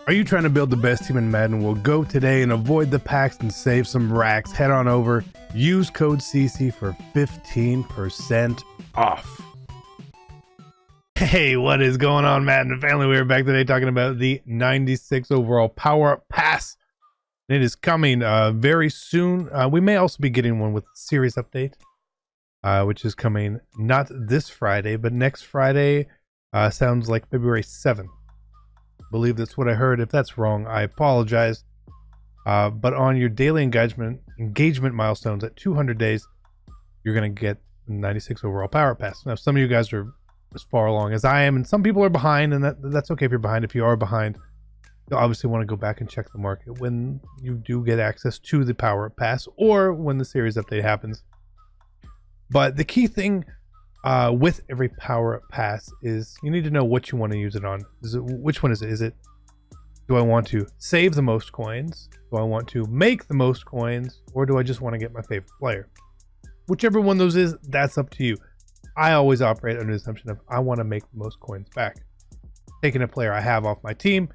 Are you trying to build the best team in Madden? Well, go today and avoid the packs and save some racks. Head on over, use code CC for 15% off. Hey, what is going on, Madden family? We are back today talking about the 96 overall Power Pass. It is coming very soon. We may also be getting one with a series update, which is coming not this Friday, but next Friday. Sounds like February 7th. Believe that's what I heard. If that's wrong, I apologize. But on your daily engagement milestones at 200 days, you're going to get 96 overall Power Pass. Now, some of you guys are as far along as I am, and some people are behind, and that's okay if you're behind. If you are behind, you'll obviously want to go back and check the market when you do get access to the Power Pass or when the series update happens. But the key thing with every Power Pass is you need to know what you want to use it on. Which one is it? Do I want to save the most coins? Do I want to make the most coins? Or do I just want to get my favorite player? Whichever one of those is, that's up to you. I always operate under the assumption of I want to make the most coins back. Taking a player I have off my team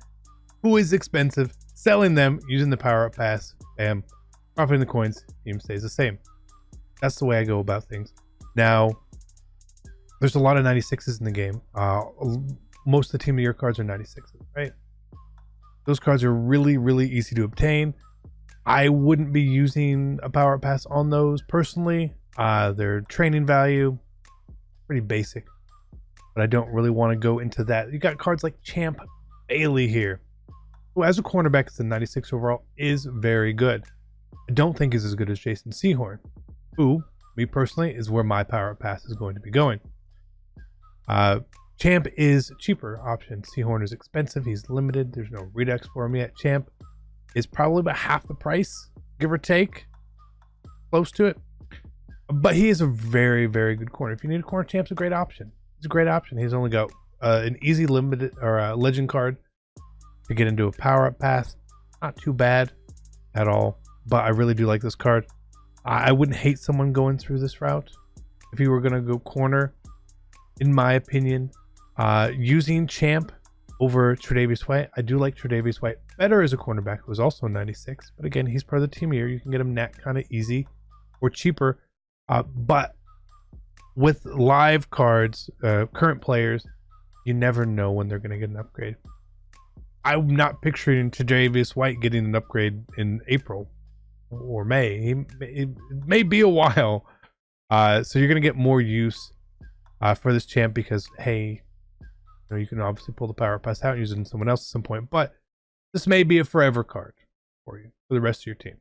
who is expensive, selling them, using the Power Pass, bam, profiting the coins, team stays the same. That's the way I go about things. Now, there's a lot of 96s in the game. Most of the Team of the Year cards are 96s, right? Those cards are really, really easy to obtain. I wouldn't be using a Power Pass on those personally. Their training value, pretty basic, but I don't really want to go into that. You got cards like Champ Bailey here, who as a cornerback is a 96 overall, is very good. I don't think is as good as Jason Sehorn, who, me personally, is where my Power Pass is going to be going. Champ is a cheaper option. Sehorn is expensive. He's limited. There's no redux for him yet. Champ is probably about half the price, give or take, close to it. But he is a very, very good corner. If you need a corner, Champ's a great option. He's a great option. He's only got an easy limited or a legend card to get into a power-up pass. Not too bad at all. But I really do like this card. I wouldn't hate someone going through this route if you were going to go corner. In my opinion, using Champ over Tre'Davious White, I do like Tre'Davious White better as a cornerback, who is also 96. But again, he's part of the team here. You can get him that kind of easy or cheaper. But with live cards, current players, you never know when they're going to get an upgrade. I'm not picturing Tre'Davious White getting an upgrade in April or May. It may be a while. So you're going to get more use for this Champ because, hey, you can obviously pull the Power Pass out and use it in someone else at some point. But this may be a forever card for you, for the rest of your team.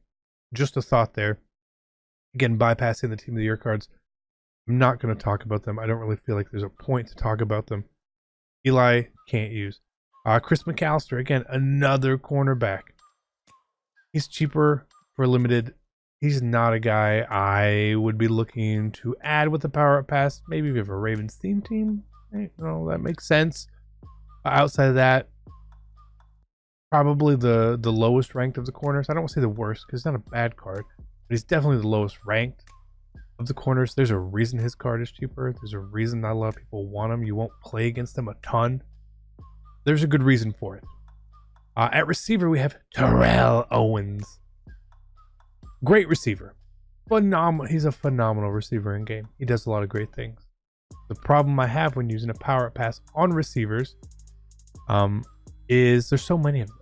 Just a thought there. Again, bypassing the Team of the Year cards. I'm not going to talk about them. I don't really feel like there's a point to talk about them. Eli can't use. Chris McAllister, again, another cornerback. He's cheaper for limited. He's not a guy I would be looking to add with the Power Pass. Maybe if you have a Ravens theme team, that makes sense. Outside of that, probably the lowest ranked of the corners. I don't want to say the worst because it's not a bad card. But he's definitely the lowest ranked of the corners. There's a reason his card is cheaper. There's a reason not a lot of people want him. You won't play against him a ton. There's a good reason for it. At receiver, we have Terrell Owens. Great receiver. Phenomenal. He's a phenomenal receiver in game. He does a lot of great things. The problem I have when using a Power Pass on receivers is there's so many of them.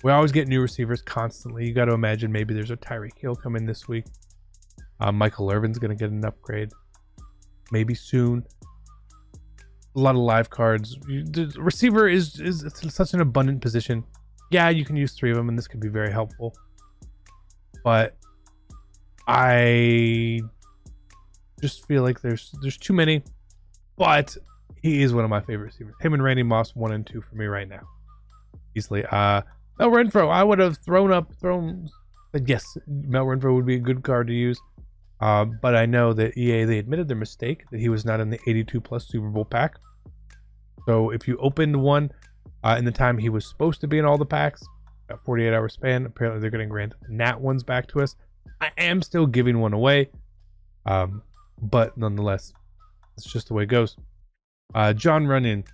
We always get new receivers constantly. You got to imagine maybe there's a Tyreek Hill coming this week. Michael Irvin's going to get an upgrade. Maybe soon. A lot of live cards. The receiver is such an abundant position. Yeah, you can use 3 of them, and this could be very helpful. But I just feel like there's too many. But he is one of my favorite receivers. Him and Randy Moss, 1 and 2 for me right now. Easily. Mel Renfro, I would have said yes, Mel Renfro would be a good card to use. But I know that EA, they admitted their mistake, that he was not in the 82 plus Super Bowl pack. So if you opened one in the time he was supposed to be in all the packs, a 48-hour span, apparently they're going to grant Nat ones back to us. I am still giving one away. But nonetheless, it's just the way it goes. John Runyon,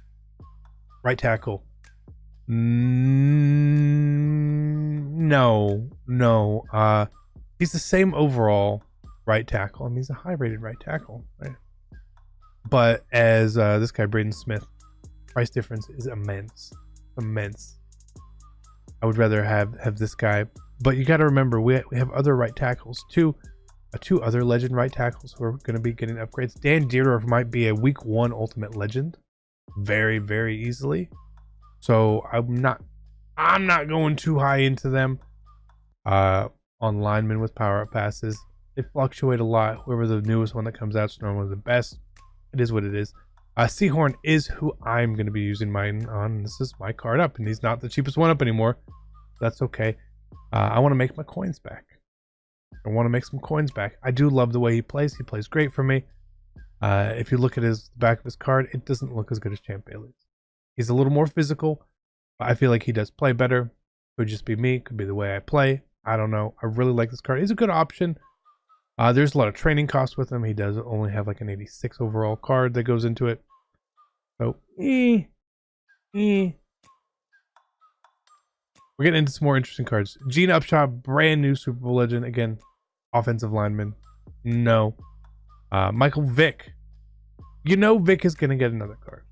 right tackle. No. He's the same overall right tackle. I mean, he's a high rated right tackle, right? But as this guy, Braden Smith, price difference is immense. I would rather have this guy, but you got to remember we have other right tackles too. Two other legend right tackles who are going to be getting upgrades. Dan Deerdorf might be a week 1 ultimate legend very, very easily. So I'm not going too high into them. On linemen with power up passes, they fluctuate a lot. Whoever the newest one that comes out is normally the best. It is what it is. Seahorn is who I'm going to be using mine on. This is my card up, and he's not the cheapest one up anymore. That's okay. I want to make my coins back. I want to make some coins back. I do love the way he plays. He plays great for me. If you look at the back of his card, it doesn't look as good as Champ Bailey's. He's a little more physical. But I feel like he does play better. Could just be me. Could be the way I play. I don't know. I really like this card. He's a good option. There's a lot of training costs with him. He does only have like an 86 overall card that goes into it. So, We're getting into some more interesting cards. Gene Upshaw, brand new Super Bowl legend. Again, offensive lineman. No. Michael Vick. You know Vick is going to get another card.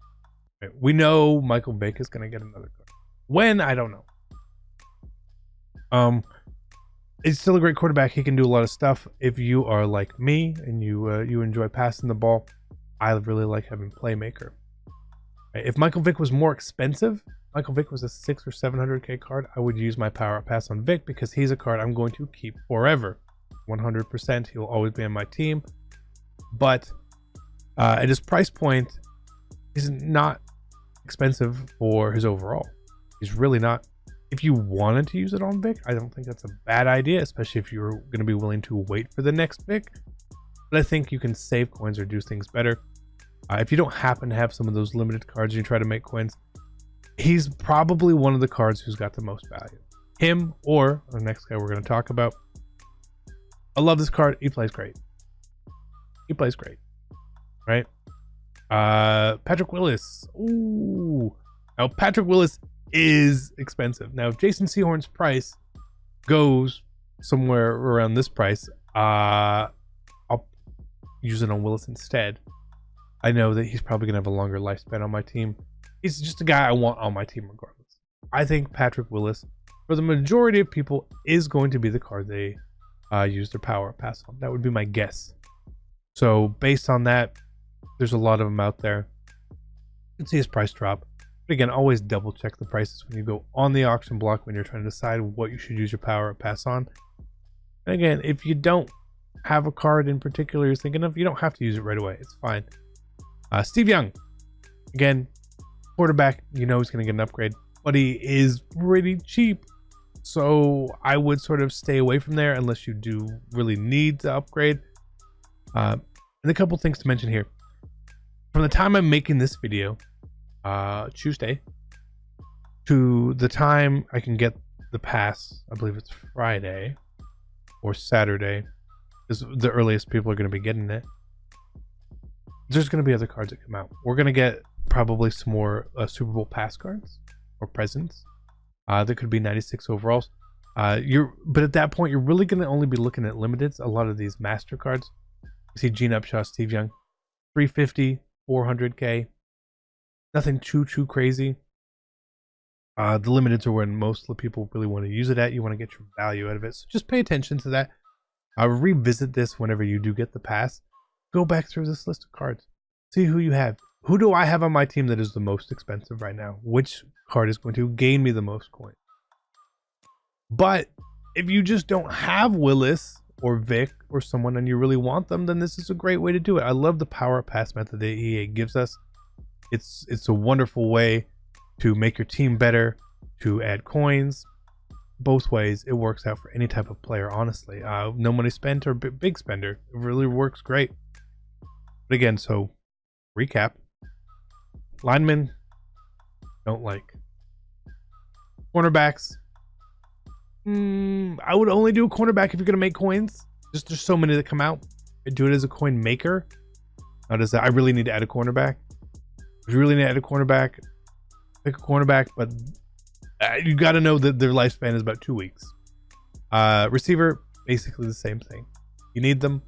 Right? We know Michael Vick is going to get another card. When? I don't know. He's still a great quarterback. He can do a lot of stuff. If you are like me and you enjoy passing the ball, I really like having playmaker. Right? If Michael Vick was more expensive, Michael Vick was a 600 or 700k card, I would use my power up pass on Vick because he's a card I'm going to keep forever. 100%. He will always be on my team. But at his price point, he's not expensive for his overall. He's really not. If you wanted to use it on Vick, I don't think that's a bad idea, especially if you're going to be willing to wait for the next Vick. But I think you can save coins or do things better. If you don't happen to have some of those limited cards and you try to make coins, he's probably one of the cards who's got the most value. Him or the next guy we're going to talk about. I love this card. He plays great. Right? Patrick Willis. Ooh. Now, Patrick Willis is expensive. Now, if Jason Sehorn's price goes somewhere around this price, I'll use it on Willis instead. I know that he's probably going to have a longer lifespan on my team. He's just a guy I want on my team regardless. I think Patrick Willis, for the majority of people, is going to be the card they use their power pass on. That would be my guess. So based on that, there's a lot of them out there. You can see his price drop. But again, always double check the prices when you go on the auction block when you're trying to decide what you should use your power pass on. And again, if you don't have a card in particular you're thinking of, you don't have to use it right away. It's fine. Steve Young. Again, quarterback, you know he's going to get an upgrade, but he is pretty cheap. So I would sort of stay away from there unless you do really need to upgrade. And a couple things to mention here. From the time I'm making this video, Tuesday, to the time I can get the pass, I believe it's Friday or Saturday, is the earliest people are going to be getting it. There's going to be other cards that come out. We're going to get probably some more Super Bowl pass cards or presents. There could be 96 overalls. But at that point, you're really going to only be looking at limiteds. A lot of these master cards. You see Gene Upshaw, Steve Young, 350, 400k. Nothing too crazy. The limiteds are when most of the people really want to use it at. You want to get your value out of it. So just pay attention to that. Revisit this whenever you do get the pass. Go back through this list of cards. See who you have. Who do I have on my team that is the most expensive right now? Which card is going to gain me the most coins? But if you just don't have Willis or Vick or someone and you really want them, then this is a great way to do it. I love the power pass method that EA gives us. It's a wonderful way to make your team better, to add coins. Both ways, it works out for any type of player, honestly. No money spent or big spender. It really works great. But again, so recap. Linemen, don't like. Cornerbacks, I would only do a cornerback if you're going to make coins. Just there's so many that come out. I do it as a coin maker. Now does that, I really need to add a cornerback? If you really need to add a cornerback, pick a cornerback, but you got to know that their lifespan is about 2 weeks. Receiver, basically the same thing. You need them,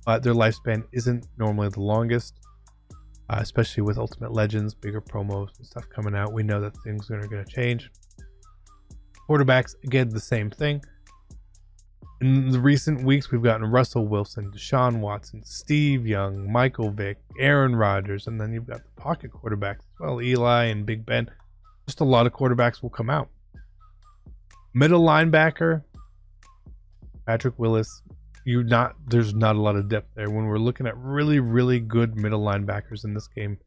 but their lifespan isn't normally the longest, especially with Ultimate Legends, bigger promos and stuff coming out. We know that things are going to change. Quarterbacks, again, the same thing. In the recent weeks, we've gotten Russell Wilson, Deshaun Watson, Steve Young, Michael Vick, Aaron Rodgers, and then you've got the pocket quarterbacks as well, Eli and Big Ben. Just a lot of quarterbacks will come out. Middle linebacker, Patrick Willis. There's not a lot of depth there. When we're looking at really, really good middle linebackers in this game,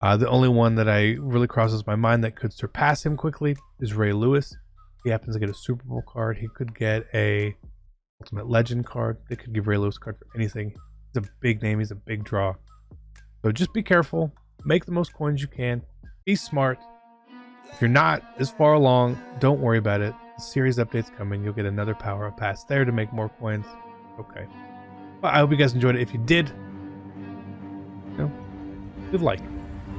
the only one that really crosses my mind that could surpass him quickly is Ray Lewis. He happens to get a Super Bowl card. He could get a Ultimate Legend card. They could give Ray Lewis a card for anything. He's a big name. He's a big draw. So just be careful. Make the most coins you can. Be smart. If you're not as far along, don't worry about it. The series update's coming. You'll get another power-up pass there to make more coins. Okay. Well, I hope you guys enjoyed it. If you did, leave a like.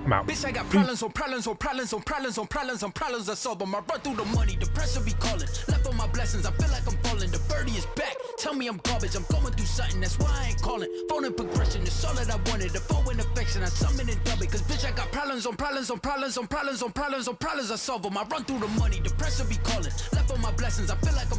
I'm out. Bitch, I got problems on problems on problems on problems on problems on problems I solve them. I run through the money, the pressure be calling. Left on my blessings, I feel like I'm falling. The birdie is back. Tell me I'm garbage. I'm going through something, that's why I ain't calling. Phone and progression, it's all that I wanted. The phone and affection, I summon and dub it. Cause bitch, I got problems on problems on problems on problems on problems on problems I solve them. I run through the money, the pressure be calling. Left on my blessings, I feel like I'm